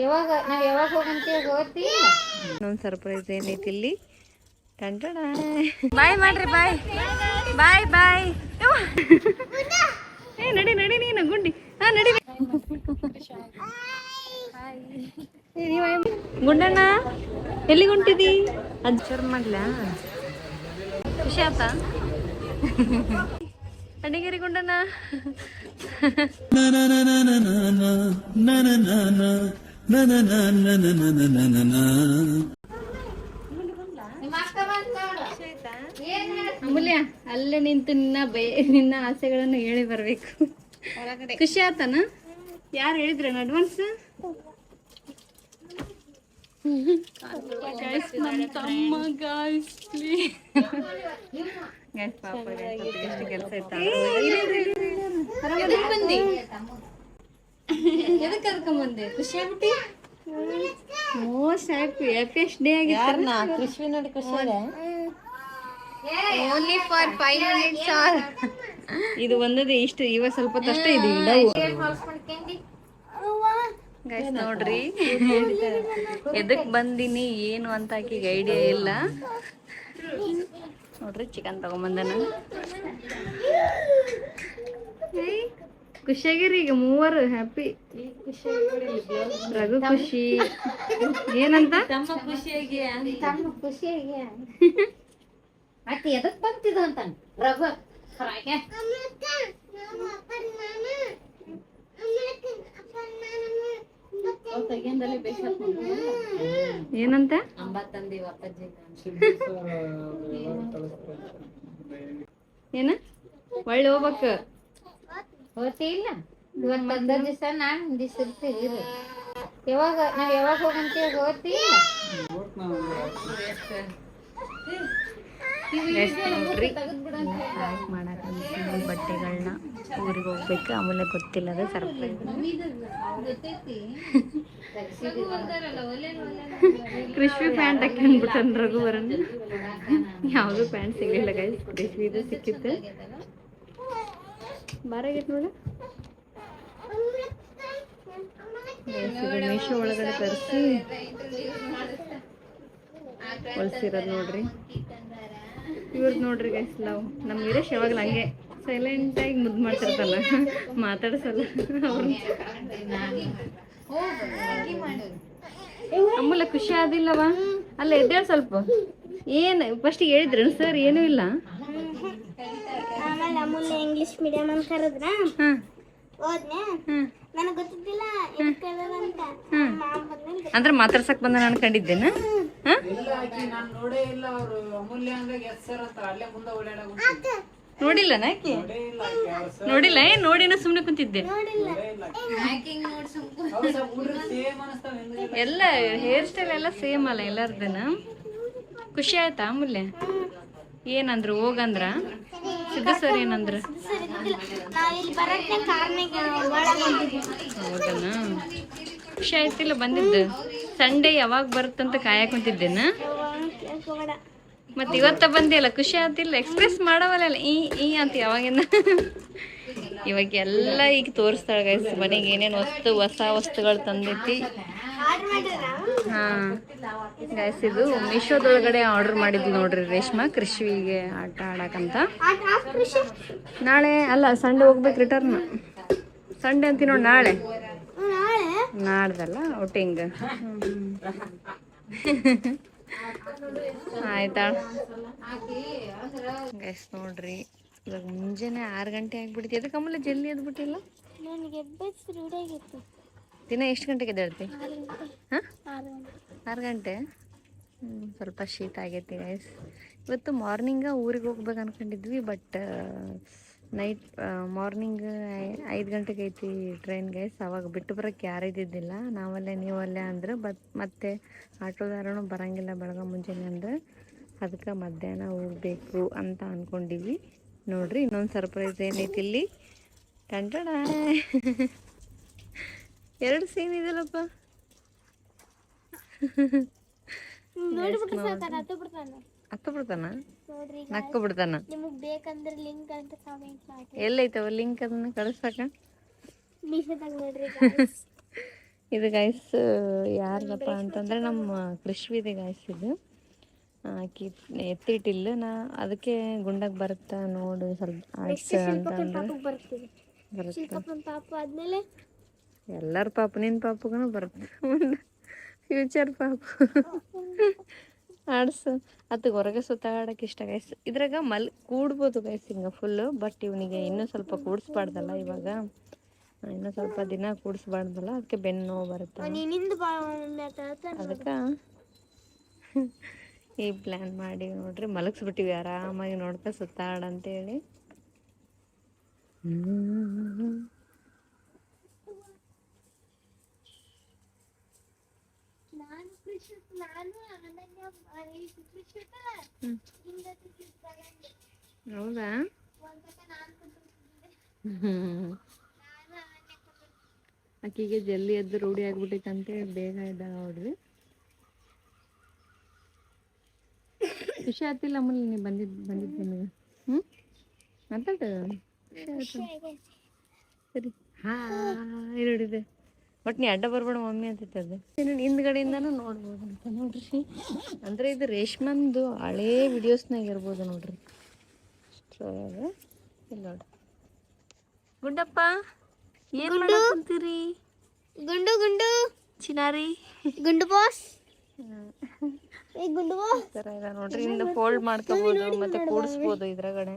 ಯಾವಾಗ ನಾವ್ ಯಾವಾಗ ಹೋಗಂತೀವಿ ಹೋಗ್ತಿ ಇನ್ನೊಂದು ಸರ್ಪ್ರೈಸ್ ಏನೈತಿ ಇಲ್ಲಿ ಟಂಟಣ ಬಾಯ್ ಮಾಡ್ರಿ ಬಾಯ್ ಬಾಯ್ ಬಾಯ್ ಏ ನಡಿ ನಡಿ ನೀನು ಗುಂಡಿ ಹಾ ನಡಿ ಗುಂಡಣ್ಣ ಎಲ್ಲಿ ಹೊಂಟಿದಿ ಅಜ್ಜರ್ ಮಾಡ್ಲ ಖುಷಿ ಆತ ಅಡಿಗೇರಿ ಗುಂಡಣ್ಣ ಅಮೂಲ್ಯ ಅಲ್ಲೇ ನಿಂತು ನಿನ್ನ ಆಸೆಗಳನ್ನು ಹೇಳಿ ಬರ್ಬೇಕು ಖುಷಿ ಆತನ ಯಾರು ಹೇಳಿದ್ರೇನು ಅಡ್ವಾನ್ಸ್ ನಮ್ಮ ತಮ್ಮ ಗಾಯ್ಸ್ ಪಾಪ ಎಷ್ಟು ಕೆಲಸ ಇತ್ತ ಬಂದಿ ಎದಕ್ಕೆ ಕರ್ಕೊಂಬಂದೆ ಖುಷಿ ಆಗ್ಬಿಟ್ಟಿ ಮೋಸ್ಟ್ ಹ್ಯಾಪಿಯೆಸ್ಟ್ ಡೇ ಆಗಿತ್ತು ಖುಷಿ ನೋಡಿ ಖುಷಿ ಓನ್ಲಿ ಫಾರ್ 5 minutes ಆರ್ ಇದು ಒಂದದೇ ಇಷ್ಟು ಇವಾಗ ಸ್ವಲ್ಪ ಕಷ್ಟ ಇದೆ ಗೈಸ್ ನೋಡ್ರಿ ಎದಕ್ ಬಂದಿನಿ ಏನು ಅಂತ ಆಕಿಗೆ ಐಡಿಯಾ ಇಲ್ಲ ನೋಡ್ರಿ ಚಿಕನ್ ತಗೊಂಬಂದನ ಖುಷಿಯಾಗಿರಿ ಈಗ ಮೂವರು ಹ್ಯಾಪಿ ರಘು ಖುಷಿ ಏನಂತ ತಮ್ಮ ಖುಷಿಯಾಗಿ ಮತ್ತೆ ಎದಕ್ ಬಂತಿದ ಅಂತ ರಘು ಏನಂತ ಏನ ಒಳ್ಳೆ ಹೋಗ್ಬೇಕ ಹೋಗ್ತಿ ಇಲ್ಲ ಇವತ್ತು 15 ದಿವಸ ನಾನ್ ದಿವಸ ಇರ್ತೀವಿ ಯಾವಾಗ ನಾವ್ ಯಾವಾಗ ಹೋಗಂತೀವಿ ಹೋಗ್ತಿ ನೋಡ್ರಿ ಮಾಡಾಕ ಬಟ್ಟೆಗಳನ್ನ ಊರಿಗೆ ಹೋಗ್ಬೇಕು ಆಮೇಲೆ ಗೊತ್ತಿಲ್ಲ ಅದು ಸರ್ಪ್ರೈಸ್ ಕ್ರಿಶ್ವಿ ಪ್ಯಾಂಟ್ ಹಾಕೊಂಡ್ಬಿಟ್ಟನ್ ರಘುವರನ್ ಯಾವ್ದು ಪ್ಯಾಂಟ್ ಸಿಗ್ಲಿಲ್ಲ ಗೈಸ್ ಕ್ರಿಶ್ವಿದು ಸಿಕ್ಕಿತ್ತು ಬಾರಾಗೈತ್ ನೋಡ ಮೀಶೋ ಒಳಗಡೆ ತರಿಸಿ ಹೊಲ್ಸಿರೋದು ನೋಡ್ರಿ ಇವ್ರದ್ದು ನೋಡ್ರಿ ಗೈಸ್ ಲವ್ ನಮ್ಮ ವೀರೇಶ್ ಯಾವಾಗಲೂ ಹಂಗೆ ಸೈಲೆಂಟಾಗಿ ಮುದ್ದು ಮಾಡ್ತಿರ್ತಾನ ಮಾತಾಡ್ಸಲ್ಲ ಅಮ್ಮಲ್ಲ ಖುಷಿ ಆದಿಲ್ಲವಾ ಅಲ್ಲ ಎದ್ದೇಳ ಸ್ವಲ್ಪ ಏನು ಫಸ್ಟಿಗೆ ಹೇಳಿದ್ರಿ ಸರ್ ಏನೂ ಇಲ್ಲ ಅಮೂಲ್ಯ ಇಂಗ್ಲಿಷ್ ಮೀಡಿಯಂ ಅಂತ ಕರೆದ್ರ ಹೋದ್ನೆ ನನಗೆ ಗೊತ್ತಿದ್ದಿಲ್ಲ ಅಂದ್ರೆ ಮಾತಾಡ್ಸಕ್ ಬಂದ ನಾನು ಕಂಡಿದ್ದೇನ ನೋಡಿಲ್ಲ ನಾಕಿ ನೋಡಿಲ್ಲ ನೋಡಿನ ಸುಮ್ನೆ ಕುಂತಿದ್ದೆ ಎಲ್ಲ ಹೇರ್ ಸ್ಟೈಲ್ ಎಲ್ಲ ಸೇಮ್ ಅಲ್ಲ ಎಲ್ಲಾರ್ದನ ಖುಷಿ ಆಯ್ತಾ ಅಮೂಲ್ಯ ಏನಂದ್ರು ಹೋಗಂದ್ರ ಸಿದ್ಧ ಸರ್ ಏನಂದ್ರ ಹೌದನ ಖುಷಿ ಆಯ್ತಿಲ್ಲ ಬಂದಿದ್ದು ಸಂಡೇ ಯಾವಾಗ ಬರುತ್ತಂತ ಕಾಯಕ್ ಕುಂತಿದ್ದೇನ ಮತ್ತೆ ಇವತ್ತ ಬಂದಿಲ್ಲ ಖುಷಿ ಆಯ್ತಿಲ್ಲ ಎಕ್ಸ್ಪ್ರೆಸ್ ಮಾಡವಲ್ಲ ಈ ಅಂತ ಯಾವಾಗಿಂದ ಇವಾಗ ಎಲ್ಲ ಈಗ ತೋರಿಸ್ತಾಳ ಗೈಸ್ ಮನೆಗೆ ಏನೇನು ಹೊಸ ವಸ್ತುಗಳು ತಂದೈತಿ ಹಾ ಗೈಸ್ ಇದು ಮೀಶೋದೊಳಗಡೆ ಆರ್ಡರ್ ಮಾಡಿದ್ವಿ ನೋಡ್ರಿ ರೇಷ್ಮಾ ಕೃಷಿಗೆ ಆಟ ಆಡಕಂತ ನಾಳೆ ಅಲ್ಲ ಸಂಡೇ ಹೋಗ್ಬೇಕು ರಿಟರ್ನ್ ಸಂಡೇ ಅಂತೀವಿ ನೋಡಿ ನಾಳೆ ನಾಡ್ದಲ್ಲ ಔಟಿಂಗ್ ಆಯ್ತಾ ಗೈಸ್ ನೋಡ್ರಿ ಇವಾಗ ಮುಂಜಾನೆ 6 ಗಂಟೆ ಆಗ್ಬಿಡ್ತಿ ಅದಕ್ಕೆ ಆಮೇಲೆ ಜಲ್ದಿ ಎದ್ಬಿಟ್ಟಿಲ್ಲ ದಿನ ಎಷ್ಟು ಗಂಟೆಗೆ ಎದ್ದೇಳ್ತಿ ಹಾಂ 6 ಗಂಟೆ ಸ್ವಲ್ಪ ಶೀತ ಆಗೈತಿ ಗೈಸ್ ಇವತ್ತು ಮಾರ್ನಿಂಗ ಊರಿಗೆ ಹೋಗ್ಬೇಕು ಅನ್ಕೊಂಡಿದ್ವಿ ಬಟ್ ನೈಟ್ ಮಾರ್ನಿಂಗ್ 5 ಗಂಟೆಗೆ ಐತಿ ಟ್ರೈನ್ ಗೈಸ್ ಅವಾಗ ಬಿಟ್ಟು ಬರೋಕ್ಕೆ ಯಾರು ಇದ್ದಿದ್ದಿಲ್ಲ ನಾವಲ್ಲೇ ನೀವಲ್ಲೇ ಅಂದ್ರೆ ಮತ್ತೆ ಆಟೋದಾರನು ಬರೋಂಗಿಲ್ಲ ಬೆಳಗ್ಗೆ ಮುಂಜಾನೆ ಅಂದ್ರೆ ಅದಕ್ಕೆ ಮಧ್ಯಾಹ್ನ ಹೋಗ್ಬೇಕು ಅಂತ ಅಂದ್ಕೊಂಡಿವಿ ನೋಡ್ರಿ ಇನ್ನೊಂದು ಸರ್ಪ್ರೈಸ್ ಏನೈತಿ ಇಲ್ಲಿ ಟಂಟಣ 2 ಸೀನ್ ಇದೆಲ್ಲಪ್ಪ ಹತ್ತು ಬಿಡ್ತಾನ ನಕ್ಕ ಬಿಡ್ತಾನ ಎಲ್ಲೈತವ ಲಿಂಕ್ ಅದನ್ನ ಕಳಿಸ್ತಾಕ ಮೀಶೋದಾಗ ನೋಡ್ರಿ guys. ಇದು ಗೈಸ್ ಯಾರ್ದಪ್ಪ ಅಂತಂದ್ರೆ ನಮ್ಮ ಕೃಷ್ವಿದೆ ಗೈಸ್ ಇದು. ಆಕಿ ಎತ್ತಿಟ್ಟಿಲ್ಲ ನಾ ಅದಕ್ಕೆ ಗುಂಡಾಗ ಬರುತ್ತಾ ನೋಡು ಸ್ವಲ್ಪ ಆಡ್ಸ ಅಂತ ಅಂದ್ರೆ ಬರ್ತೀವಿ. ಬರುತ್ತೆ. ಶಿಲ್ಪಪ್ಪನ ಪಾಪ ಆದ್ಮೇಲೆ ಎಲ್ಲರ ಪಾಪ ನಿನ್ನ ಪಾಪಗೂ ಬರುತ್ತೆ ಫ್ಯೂಚರ್ ಪಾಪ ಆಡ್ಸು ಅದಕ್ಕೆ ಹೊರಗೆ ಸುತ್ತಾಡಕ್ಕೆ ಇಷ್ಟ ಗೈಸ್. ಇದ್ರಾಗ ಕೂಡ್ಬೋದು ಗೈಸ್ ಹಿಂಗೆ ಫುಲ್ಲು. ಬಟ್ ಇವನಿಗೆ ಇನ್ನೂ ಸ್ವಲ್ಪ ಕೂಡಿಸ್ಬಾರ್ದಲ್ಲ ಇವಾಗ, ಇನ್ನೂ ಸ್ವಲ್ಪ ದಿನ ಕೂಡಿಸ್ಬಾರ್ದಲ್ಲ, ಅದಕ್ಕೆ ಬೆನ್ನು ನೋವು ಬರುತ್ತೆ. ಅದಕ್ಕೆ ಈ ಪ್ಲ್ಯಾನ್ ಮಾಡಿ ನೋಡ್ರಿ ಮಲಗಿಸ್ಬಿಟ್ಟಿವಿ ಆರಾಮಾಗಿ ನೋಡ್ತಾ ಸುತ್ತಾಡಂತೇಳಿ. ಹೌದಾ? ಆಕಿಗೆ ಜಲ್ದಿ ಎದ್ದು ರೂಢಿ ಆಗ್ಬಿಟ್ಟೈತಂತೇಳಿ ಬೇಗ ಇದ್ದ ನೋಡ್ರಿ. ಖುಷಿ ಆತಿಲ್ಲ ಅಮ್ಮಲ್ಲಿ ನೀ ಬಂದಿದ್ದೆ ನಿಮಗೆ? ಮಾತಾಡ ಸರಿ. ನೋಡಿದೆ ಬಟ್ ನೀ ಅಡ್ಡ ಬರ್ಬೇಡ ಮಮ್ಮಿ ಅಂತೈತೆ ಅದು. ಹಿಂದ್ಗಡೆಯಿಂದನೂ ನೋಡ್ಬೋದು ಅಂತ ನೋಡ್ರಿ. ಅಂದರೆ ಇದು ರೇಷ್ಮಂದು ಹಳೇ ವಿಡಿಯೋಸ್ನಾಗ ಇರ್ಬೋದು ನೋಡ್ರಿ. ಇಲ್ಲ ನೋಡ್ರಿ ಗುಂಡಪ್ಪ ಏನು ಮಾಡಂತೀರಿ? ಗುಂಡು ಗುಂಡು ಚಿನಾರಿ ಗುಂಡು ಬಾಸ್ ಗುಂಡು ಬಾಸ್ ಥರ ಇದೆ ನೋಡ್ರಿ. ಇನ್ನು ಫೋಲ್ಡ್ ಮಾಡ್ಕೋಬೋದು ಮತ್ತು ಕೂಡಿಸ್ಬೋದು ಇದ್ರಗಡೆ.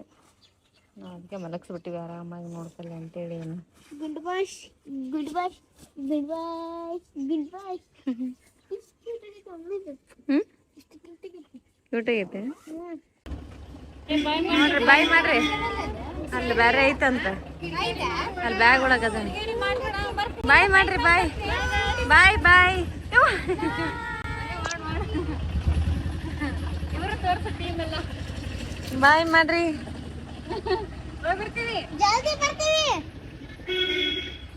ನಾವು ಅದಕ್ಕೆ ಮಲಗಿಸ್ಬಿಟ್ಟಿವಿ ಆರಾಮಾಗಿ ನೋಡ್ಕೊಳ್ಳಿ ಅಂತೇಳಿ. ಏನು ಗುಂಡು ಬಾಸ್ ಗುಂಡು ಬಾಸ್ ಗುಂಡು ಬಾಸ್ ಗುಂಡು ಬಾಸ್ ಕ್ಯೂಟ್ ಆಗೈತೆ ನೋಡ್ರಿ. ಬಾಯ್ ಮಾಡ್ರಿ, ಅಲ್ಲಿ ಬೇರೆ ಐತಂತ, ಅಲ್ಲಿ ಬ್ಯಾಗ್ ಒಳಗದ. ಬಾಯ್ ಮಾಡ್ರಿ, ಬಾಯ್ ಬಾಯ್ ಬಾಯ್. ಬಾಯ್ ಮಾಡ್ರಿ.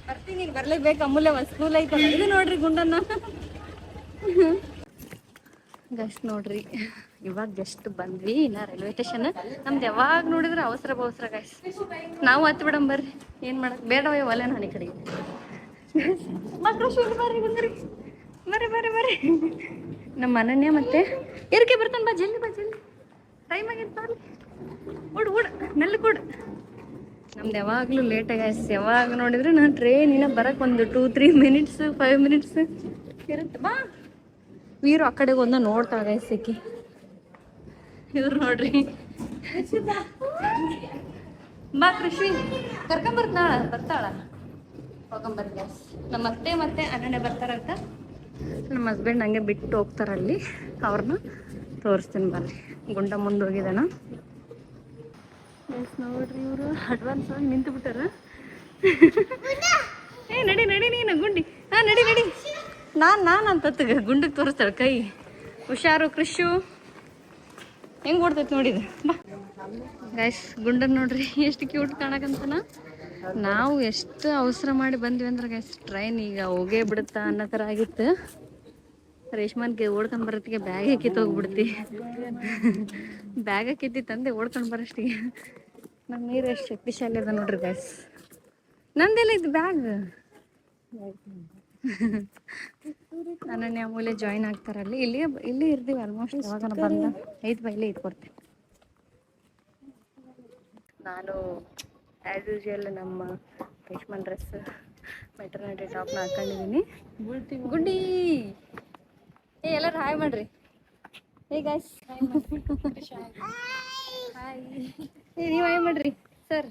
ಬರ್ತೀನಿ, ಬರ್ಲೇಬೇಕು. ಅಮೂಲ್ಯ ಒಂದು ಸ್ಕೂಲ್ ಐತಲ್ಲ ಇದು ನೋಡ್ರಿ ಗುಂಡನ್ನ. ಗಸ್ಟ್ ನೋಡ್ರಿ, ಇವಾಗ ಜಸ್ಟ್ ಬಂದ್ವಿ. ಇನ್ನ ರೈಲ್ವೆ ಸ್ಟೇಷನ್ ನಮ್ದು ಯಾವಾಗ ನೋಡಿದ್ರೆ ಅವಸರ ಗೈಸ್. ನಾವು ಹತ್ತು ಬಿಡಮ್ ಬರ್ರಿ, ಏನು ಮಾಡಕ್ ಬೇಡವೇ ಒಲೆ ನಾನು ಈ ಕಡೆಗೆ. ಮಕ್ಕಳು ಬರ್ರಿ ಬಂದ್ರಿ, ಬರ್ರಿ ಬರ್ರಿ ಬರ್ರಿ. ನಮ್ಮ ಅನನ್ಯ ಮತ್ತೆ ಎರ್ಕೆ ಬರ್ತಾನೆ. ಬಾ ಜಲ್ದಿ, ಬಾ ಜಲ್ದಿ, ಟೈಮ್ ಆಗಿತ್ತು ಬರ್ರಿ. ಓಡು ಓಡು ಮೆಲ್ಲ ಕೊಡು. ನಮ್ದು ಯಾವಾಗಲೂ ಲೇಟಾಗಿ ಗೈಸ್. ಯಾವಾಗ ನೋಡಿದ್ರೆ ನಾನು ಟ್ರೈನ್ ಇನ್ನೂ ಬರೋಕ್ಕೆ ಒಂದು 2-3 ಮಿನಿಟ್ಸ್ 5 ಮಿನಿಟ್ಸ್ ಇರುತ್ತೆ. ಬಾ ವೀರು ಆ ಕಡೆಗೆ ಒಂದ ನೋಡ್ತಾಳ ಗೈಸ್. ಸಿಕ್ಕಿ ಇವ್ರು ನೋಡ್ರಿ. ಬಾ ಕೃಷಿ ಬರ್ತಾಳ ಹೋಗಂಬರ್ರಿ ಗೈಸ್. ನಮ್ಮ ಅತ್ತೆ ಮತ್ತೆ ಅನನ್ಯ ಬರ್ತಾರಂತ. ನಮ್ಮ ಹಸ್ಬೆಂಡ್ ಹಂಗೆ ಬಿಟ್ಟು ಹೋಗ್ತಾರಲ್ಲಿ. ಅವ್ರನ್ನ ತೋರಿಸ್ತೀನಿ ಬರ್ರಿ. ಗುಂಡ ಮುಂದೆ ಹೋಗಿದ್ದಾನ ಗೈಸ್. ನೋಡ್ರಿ ಇವರು ಅಡ್ವಾನ್ಸ್ ಆಗಿ ನಿಂತು ಬಿಟ್ಟಾರ. ಏ ನಡಿ ನಡಿ ನೀನು ಗುಂಡಿ. ಹಾಂ ನಡಿ ನಡಿ. ನಾನು ಅಂತತ್ಗ ಗುಂಡಕ್ಕೆ ತೋರಿಸ್ತಾಳೆ ಕೈ. ಹುಷಾರು ಕೃಷು. ಹೆಂಗೆ ಓಡ್ತೈತೆ ನೋಡಿದ. ಬಾ ಗೈಸ್, ಗುಂಡನ್ ನೋಡ್ರಿ ಎಷ್ಟು ಕ್ಯೂಟ್ ಕಾಣಕಂತನ. ನಾವು ಎಷ್ಟು ಅವಸರ ಮಾಡಿ ಬಂದ್ವಿ ಅಂದ್ರೆ ಗೈಸ್, ಟ್ರೈನ್ ಈಗ ಹೋಗೇ ಬಿಡುತ್ತಾ ಅನ್ನೋ ಥರ ಆಗಿತ್ತು. ರೇಷ್ಮನ್ಗೆ ಓಡ್ಕೊಂಡು ಬರೋತ್ತಿಗೆ ಬ್ಯಾಗ್ ಕಿತ್ತು ಹೋಗ್ಬಿಡ್ತಿ. ಬ್ಯಾಗ ಕಿತ್ತಿ ತಂದೆ ಓಡ್ಕೊಂಡು ಬರೋಷ್ಟಿಗೆ. ನಮ್ಮ ನೀರು ಎಷ್ಟು ಶಕ್ತಿಶಾಲಿ ಅದ ನೋಡ್ರಿ ಗೈಸ್. ನಂದೆಲ್ಲ ಇದು ಬ್ಯಾಗ್. ಅನನ್ಯ ಅಮೂಲ್ಯ ಜಾಯಿನ್ ಆಗ್ತಾರಲ್ಲಿ. ಇಲ್ಲಿ ಇರ್ತೀವಿ ಆಲ್ಮೋಸ್ಟ್. ಯಾವಾಗ ಬಂದ 5 ಬೈಲೆ ಇದು ಕೊಡ್ತೇವೆ. ನಾನು ಆ್ಯಸ್ ಯೂಶುವಲ್ ನಮ್ಮ ರೇಷ್ಮನ್ ಡ್ರೆಸ್ ಮೆಟರ್ನಿಟಿ ಟಾಪ್ನ ಹಾಕೊಂಡಿದ್ದೀನಿ. ಗುಂಡಿ ಏ ಎಲ್ಲರೂ ಹಾಯ್ ಮಾಡ್ರಿ. Hey guys hi. ಏ ನೀವು ಹಾಯ್ ಮಾಡ್ರಿ ಸರ್.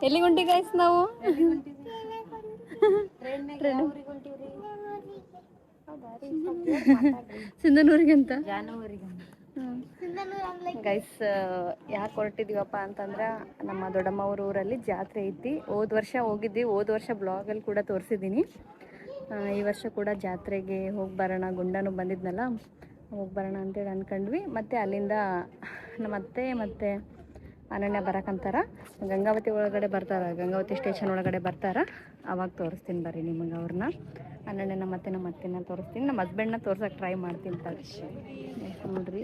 ಎಲ್ಲಿಗೆ ಹೊಂಟಿ ಗೈಸ್ ನಾವು? ಸಿಂಧನೂರಿಗೆ ಅಂತ ಗೈಸ್. ಯಾಕೆ ಹೊರಟಿದ್ದೀವಪ್ಪ ಅಂತಂದ್ರೆ ನಮ್ಮ ದೊಡ್ಡಮ್ಮವ್ರ ಊರಲ್ಲಿ ಜಾತ್ರೆ ಐತಿ. ಹೋದ ವರ್ಷ ಹೋಗಿದ್ವಿ. ಹೋದ ವರ್ಷ ಬ್ಲಾಗಲ್ಲಿ ಕೂಡ ತೋರಿಸಿದ್ದೀನಿ. ಈ ವರ್ಷ ಕೂಡ ಜಾತ್ರೆಗೆ ಹೋಗಿ ಬರೋಣ. ಗುಂಡನೂ ಬಂದಿದ್ನಲ್ಲ, ಹೋಗಿ ಬರೋಣ ಅಂತೇಳಿ ಅಂದ್ಕೊಂಡ್ವಿ. ಮತ್ತು ಅಲ್ಲಿಂದ ನಮ್ಮ ಅತ್ತೆ ಮತ್ತು ಅನನ್ಯ ಬರೋಕ್ಕಂತಾರ. ಗಂಗಾವತಿ ಒಳಗಡೆ ಬರ್ತಾರೆ, ಗಂಗಾವತಿ ಸ್ಟೇಷನ್ ಒಳಗಡೆ ಬರ್ತಾರೆ. ಅವಾಗ ತೋರಿಸ್ತೀನಿ ಬರ್ರಿ ನಿಮಗೆ ಅವ್ರನ್ನ. ಹನ್ನೆರಡನೇ ಮತ್ತೆ ನಮ್ಮ ಅತ್ತೆನ ತೋರಿಸ್ತೀನಿ, ನಮ್ಮ ಹಸ್ಬೆಂಡ್ನ ತೋರ್ಸೋಕೆ ಟ್ರೈ ಮಾಡ್ತೀನಿ ತಡಿ. ನೋಡ್ರಿ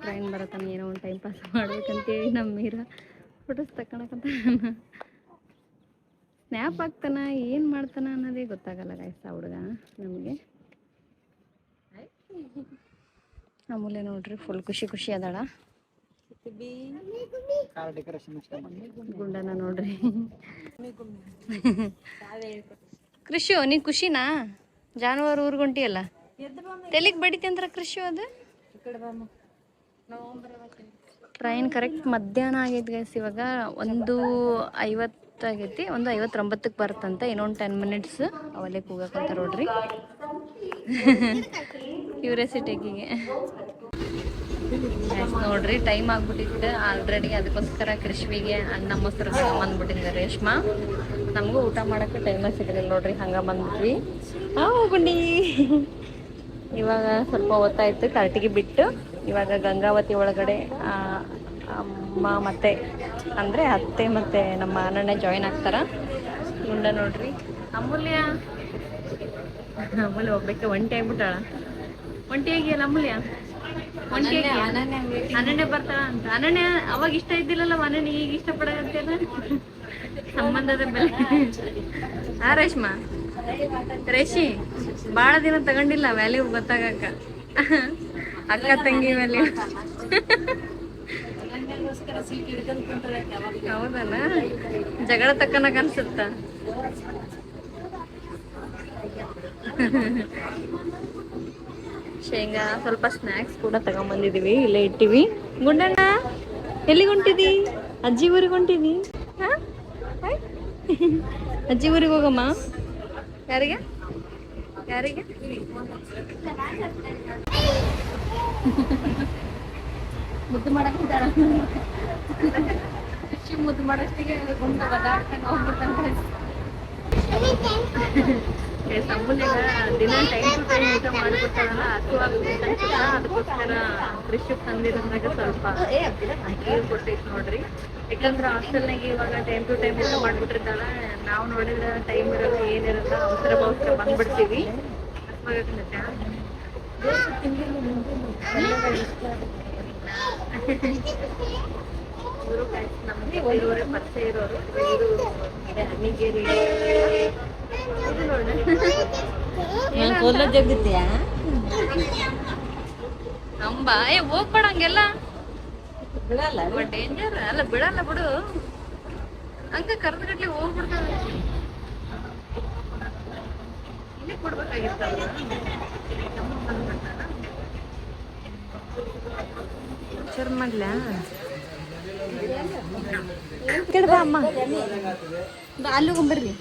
ಟ್ರೈನ್ ಬರತ್ತಾನೆ, ಏನೋ ಒಂದು ಟೈಮ್ ಪಾಸ್ ಮಾಡ್ಬೇಕಂತೇಳಿ ನಮ್ಮ ಮೀರಾ ಫೋಟೋಸ್ ತಗೊಳಕಂತ ಸ್ನ್ಯಾಪ್ ಆಗ್ತಾನ, ಏನು ಮಾಡ್ತಾನ ಅನ್ನೋದೇ ಗೊತ್ತಾಗಲ್ಲ ಗೈಸ್ ಆ ಹುಡುಗ ನಮಗೆ. ಅಮೂಲ್ಯ ನೋಡ್ರಿ ಫುಲ್ ಖುಷಿ ಖುಷಿ ಅದಾಳ. ಗುಂಡನ ನೋಡ್ರಿ. ಕೃಷಿ ನೀ ಖುಷಿನಾ ಜಾನುವಾರು ಊರ್ಗೊಂಟಿಯಲ್ಲ, ತೆಲಿಗೆ ಬಡಿತಿ ಅಂದ್ರ ಕೃಷಿ ಅದು. ಟ್ರೈನ್ ಕರೆಕ್ಟ್ ಮಧ್ಯಾಹ್ನ ಆಗೈತಿ ಗೈಸ್, ಇವಾಗ 1:50 ಆಗೈತಿ, 1:59ಕ್ಕೆ ಬರುತ್ತಂತ. ಇನ್ನೊಂದು 10 ಮಿನಿಟ್ಸ್ ಅವಲ್ಲೇ ಕೂಗಕ್ಕಂತ ನೋಡ್ರಿ. ಕ್ಯೂರಿಯಾಸಿಟಿಗೆ ನೋಡ್ರಿ ಟೈಮ್ ಆಗ್ಬಿಟ್ಟಿತ್ತು ಆಲ್ರೆಡಿ. ಅದಕ್ಕೋಸ್ಕರ ಕೃಷ್ವಿಗೆ ಅನ್ನ ಮೊಸರು ಬಂದ್ಬಿಟ್ಟಿದ್ದೆ ರೇಷ್ಮಾ. ನಮಗೂ ಊಟ ಮಾಡೋಕ್ಕೆ ಟೈಮೇ ಸಿಗಲಿಲ್ಲ ನೋಡ್ರಿ, ಹಂಗೆ ಬಂದ್ಬಿಟ್ವಿ. ಗುಂಡಿ ಇವಾಗ ಸ್ವಲ್ಪ ಹೊತ್ತಾಯ್ತು ಕರ್ಟಿಗೆ ಬಿಟ್ಟು, ಇವಾಗ ಗಂಗಾವತಿ ಒಳಗಡೆ ಅಮ್ಮ ಮತ್ತೆ ಅಂದರೆ ಅತ್ತೆ ಮತ್ತು ನಮ್ಮ ಅಣ್ಣನೇ ಜಾಯಿನ್ ಆಗ್ತಾರ. ಗುಂಡ ನೋಡ್ರಿ. ಅಮೂಲ್ಯ ಹೋಗ್ಬೇಕು, ಒಂಟಿ ಆಗ್ಬಿಟ್ಟಾಳ. ಒಂಟಿ ಆಗಿಯಲ್ಲ ಅಮೂಲ್ಯ, ಒಂಟಿ ಅನನ್ಯ ಬರ್ತಾಳ ಅಂತ. ಅನನ್ಯ ಅವಾಗ ಇಷ್ಟ ಇದ್ದಿಲ್ಲಲ್ಲ, ಅನನ್ಯ ಈಗ ಇಷ್ಟಪಡಕತ್ತಲ್ಲ. ಸಂಬಂಧದ ಬೆಲೆ. ರೇಷ್ಮಾ ರೇಷಿ ಭಾಳ ದಿನ ತಗೊಂಡಿಲ್ಲ ವ್ಯಾಲ್ಯೂ ಗೊತ್ತಾಗಕ್ಕ. ಅಕ್ಕ ತಂಗಿ ವ್ಯಾಲ್ಯೂ. ಹೌದಲ್ಲ, ಜಗಳ ತಕ್ಕನಕ ಅನ್ಸುತ್ತ. ಶೇಂಗಾ ಸ್ವಲ್ಪ ಸ್ನ್ಯಾಕ್ಸ್ ಕೂಡ ತಗೊಂಬಂದಿದೀವಿ, ಇಲ್ಲೇ ಇಟ್ಟಿವಿ. ಗುಂಡಣ್ಣ ಎಲ್ಲಿಗೆ ಹೊಂಟಿದಿ? ಅಜ್ಜಿ ಊರಿಗೆ ಹೊಂಟಿದಿ? ಅಜ್ಜಿ ಊರಿಗೆ ಹೋಗಮ್ಮ. ಯಾರಿಗೆ ಯಾರಿಗೆ? ಮುದ್ದು ಮಾಡಕ್ಕಿದ್ದಾರ. ಮುದ್ದು ಮಾಡಷ್ಟಿಗೆ ಗುಂಡ ಬದಾಡ್ಕೊಂಡು ಹೋಗ್ಬಿಡ್ತಾನೆ. ಅಮೂಲ್ಯಾಗ ದಿನ ಟೈಮ್ ಟು ಟೈಮ್ ಊಟ ಮಾಡಿಬಿಡ್ತಾಳಲ್ಲ, ಹಸುವಾಗ್ಬಿಟ್ಟು ಅದಕ್ಕೋಸ್ಕರ ಕೃಷಿಗೆ ತಂದಿರೋದ್ರಾಗ ಸ್ವಲ್ಪ ನೀರು ಕೊಟ್ಟೈತೆ ನೋಡ್ರಿ. ಯಾಕಂದ್ರೆ ಹಾಸ್ಟೆಲ್ನಾಗ ಇವಾಗ ಟೈಮ್ ಟು ಟೈಮ್ ಊಟ ಮಾಡಿಬಿಟ್ಟಿರ್ತಾಳ. ನಾವು ನೋಡಿದ್ರೆ ಟೈಮ್ ಇರಲ್ಲ, ಏನಿರಲ್ಲ, ಅವಸರ ಬಂದ್ಬಿಡ್ತೀವಿ. ನಮಗೆ ಇರೋರೆ ಪರಿಚಯ ಇರೋರು, ಇದು ಅಣ್ಣಿಗೇರಿ ಜಗ್ಗತ್ತೀಯ ಅಂಬ. ಹೋಗ್ಬೇಡ ಹಂಗೆಲ್ಲ, ಬಿಡಲ್ಲ. ಡೇಂಜರ್ ಅಲ್ಲ, ಬಿಡಲ್ಲ ಬಿಡು. ಹಂಗ ಕರೆದ್ಗಟ್ಲೆ ಹೋಗ್ಬಿಡ್ತಾಳೆ. ಇಲ್ಲೇ ಕೊಡ್ಬೇಕಾಗಿತ್ತಲ್ಲ. ಸರ್ ಮಾಡ್ಲ ಕೇಳ್ಬಾ ಅಮ್ಮ, ಅಲ್ಲಿ ಹೋಗ್ಬರ್ರಿ.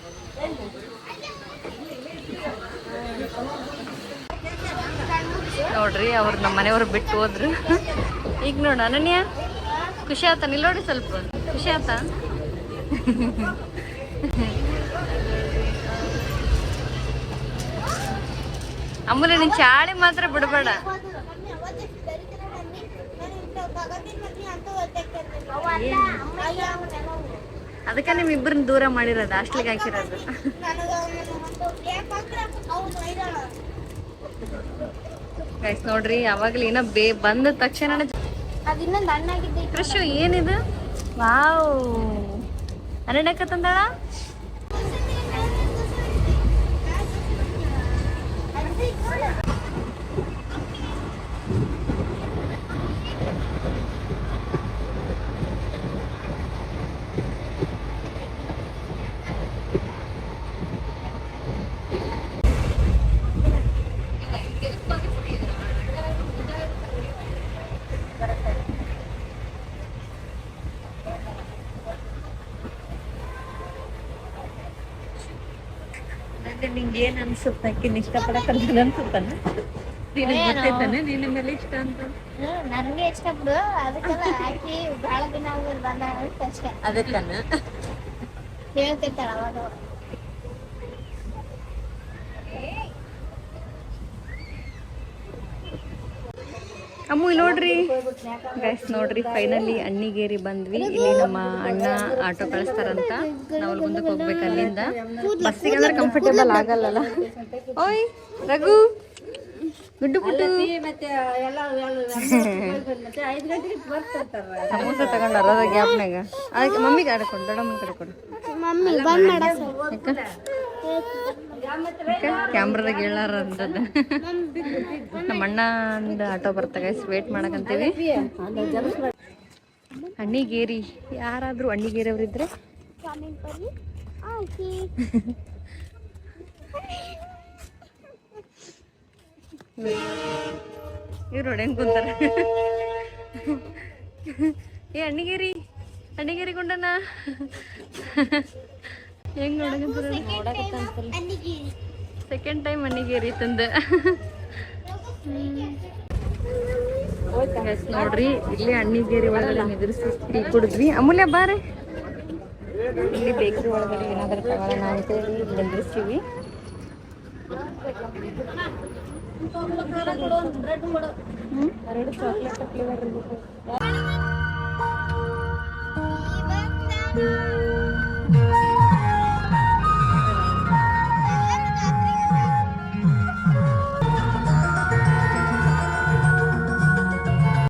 ನೋಡ್ರಿ ಅವ್ರು ನಮ್ಮ ಮನೆಯವ್ರು ಬಿಟ್ಟು ಹೋದ್ರು. ಈಗ ನೋಡ ಅನನ್ಯ ಖುಷಿ ಆತ, ನಿಲ್ ನೋಡಿ ಸ್ವಲ್ಪ ಖುಷಿ ಆತ. ಅಮೂಲ್ಯ ನಿನ್ ಚಾಳಿ ಮಾತ್ರ ಬಿಡಬೇಡ. ಅದಕ್ಕೆ ನಿಮ್ ಇಬ್ಬರನ್ನ ದೂರ ಮಾಡಿರೋದು, ಹಾಸ್ಟೆಲ್ಗೆ ಹಾಕಿರೋದು. ಗೈಸ್ ನೋಡ್ರಿ ಯಾವಾಗ್ಲೂ ಏನೋ ಬಂದ ತಕ್ಷಣ ಕೃಷಿ ಏನಿದು, ವಾವ್ ಅನನ್ಯಕ್ಕ ತಂದಾಳ. ನಿಂಗೆ ಏನ್ ಅನ್ಸುತ್ತ? ಆಕಿನ ಇಷ್ಟಪಡಕಲ್ಲ ಅನ್ಸುತ್ತಾನ? ಗೊತ್ತೈತಾನೆ ನಿನ್ನ ಮೇಲೆ ಇಷ್ಟ ಅಂತ? ನನ್ಗೆ ಇಷ್ಟ ಬಿಡು, ಅದಕ್ಕೆಲ್ಲ ಹಾಕಿ ಬಹಳ ದಿನ ಆಗೋದು ಬಂದ ಅಷ್ಟೇ. ಅದಕ್ಕನ್ನ ಹೇಳ್ತಿರ್ತಾಳ ಅವಾಗ. ಅಮ್ಮು ಇಲ್ಲಿ ನೋಡ್ರಿ ಗೈಸ್, ನೋಡ್ರಿ ಫೈನಲಿ ಅಣ್ಣಿಗೇರಿ ಬಂದ್ವಿ. ಇಲ್ಲಿ ನಮ್ಮ ಅಣ್ಣ ಆಟೋ ಕಳಿಸ್ತಾರಂತ, ನಾವು ಅಲ್ಲಿ ಮುಂದಕ್ಕೆ ಹೋಗ್ಬೇಕು. ಅಲ್ಲಿಂದ ಬಸ್ಸಿಗೆ ಅಂದ್ರೆ ಕಂಫರ್ಟೇಬಲ್ ಆಗಲ್ಲಲ್ಲ. ಓಯ್ ರಘು, ಗುಡ್ಡು ಪುಟ್ಟು ಸಮೋಸ ತಗೊಂಡು ಅರದ ಗ್ಯಾಪ್ನಾಗ. ಅದಕ್ಕೆ ಮಮ್ಮಿಗೆ ಆಡ್ಕೊಂಡು ದೊಡ್ಡಮ್ಮನ ಕಡೆ ಕೊಡು. ಮಮ್ಮಿ ಬಂದ್ ಮಾಡ ಕ್ಯಾಮ್ರಾದಾಗ ಹೇಳಾರ ಅಂತದ. ನಮ್ಮ ಅಣ್ಣಂದು ಆಟೋ ಬರ್ತಾಗ ವೇಟ್ ಮಾಡಕಂತೀವಿ. ಅಣ್ಣಿಗೇರಿ, ಯಾರಾದರೂ ಅಣ್ಣಿಗೇರಿ ಅವರಿದ್ರೆ ಇವ್ರು ನೋಡಿ ಹೆಂಗ್ ಕುಂತಾರ. ಏ ಅಣ್ಣಿಗೇರಿ, ಅಣ್ಣಿಗೇರಿ ಕೊಂಡನ ಹೆಂಗ್ ನೋಡಕಂತಾರ. ಸೆಕೆಂಡ್ ಟೈಮ್ ಅಣ್ಣಿಗೇರಿ ತಂದ. ನೋಡ್ರಿ ಇಲ್ಲಿ ಅಣ್ಣಿಗೇರಿ ಒಳಗಡೆ ನಿದ್ರಿಸಿ ಟೀ ಕುಡಿದ್ವಿ. ಅಮೂಲ್ಯ ಬಾರೆ, ಇಲ್ಲಿ ಬೇಕ್ರಿ ಒಳಗಡೆ ಏನಾದರೂ ತಗೋಣ ಅಂತೇಳಿ ನಿಂದ್ರಿಸ್ತೀವಿ. ಎರಡು ಚಾಕ್ಲೇಟ್ ಫ್ಲೇವರ್